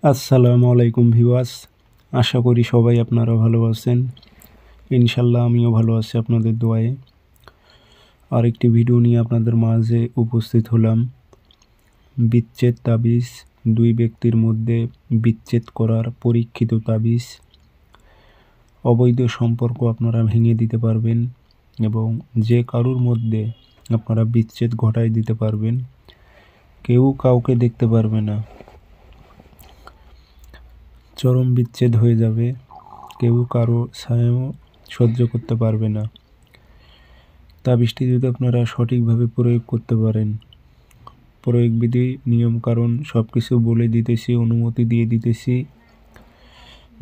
আসসালামু আলাইকুম ভিউয়ার্স। আশা করি সবাই আপনারা ভালো আছেন। ইনশাল্লাহ আমিও ভালো আছি আপনাদের দোয়ায়। আরেকটি ভিডিও নিয়ে আপনাদের মাঝে উপস্থিত হলাম। বিচ্ছেদ তাবিজ, দুই ব্যক্তির মধ্যে বিচ্ছেদ করার পরীক্ষিত তাবিজ। অবৈধ সম্পর্ক আপনারা ভেঙে দিতে পারবেন এবং যে কারুর মধ্যে আপনারা বিচ্ছেদ ঘটায় দিতে পারবেন। কেউ কাউকে দেখতে পারবে না, চরম বিচ্ছেদ হয়ে যাবে, কেউ কারো ছায়াও সহ্য করতে পারবে না। তাবিজটি যদি আপনারা সঠিকভাবে প্রয়োগ করতে পারেন, প্রয়োগবিধি নিয়ম কারণ সব কিছু বলে দিতেছি, অনুমতি দিয়ে দিতেছি।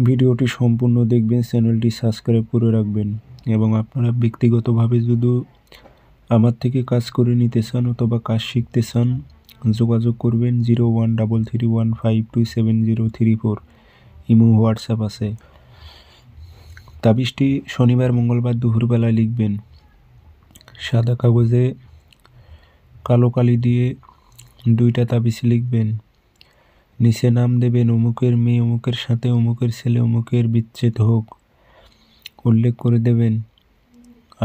ভিডিওটি সম্পূর্ণ দেখবেন, চ্যানেলটি সাবস্ক্রাইব করে রাখবেন এবং আপনারা ব্যক্তিগতভাবে যদি আমার থেকে কাজ করে নিতে চান অথবা কাজ শিখতে চান, যোগাযোগ করবেন 013315270034। ইমো হোয়াটসঅ্যাপ আছে। তাবিজটি শনিবার মঙ্গলবার দুপুরবেলায় লিখবেন। সাদা কাগজে কালো কালি দিয়ে 2টা তাবিজ লিখবেন। নিচে নাম দেবেন, অমুকের মেয়ে অমুকের সাথে, অমুকের ছেলে অমুকের বিচ্ছেদ হোক, উল্লেখ করে দেবেন।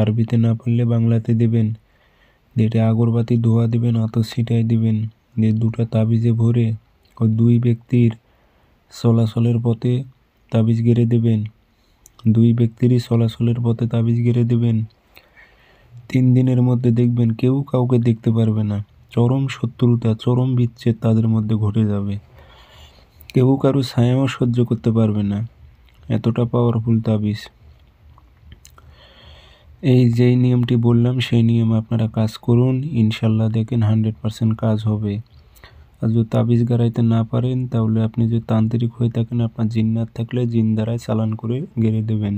আরবিতে না পারলে বাংলাতে দেবেন। দিয়ে আগরবাতি ধোয়া দেবেন, আতর ছিটাই দিবেন। দিয়ে 2টা তাবিজে ভরে ও 2 ব্যক্তির চলাচলের পথে তাবিজ গেড়ে দেবেন। 2 ব্যক্তিরই চলাচলের পথে তাবিজ গেড়ে দেবেন। 3 দিনের মধ্যে দেখবেন কেউ কাউকে দেখতে পারবে না। চরম শত্রুতা, চরম বিচ্ছেদ তাদের মধ্যে ঘটে যাবে। কেউ কারো ছায়াও সহ্য করতে পারবে না, এতটা পাওয়ারফুল তাবিজ। এই যেই নিয়মটি বললাম সেই নিয়মে আপনারা কাজ করুন, ইনশাল্লাহ দেখেন 100% কাজ হবে। আর যদি তাবিজ গাড়াইতে না পারেন তাহলে আপনি যদি তান্ত্রিক হয়ে থাকেন, আপনার জিন্নাত থাকলে জিন দ্বারাই চালান করে গেড়ে দেবেন।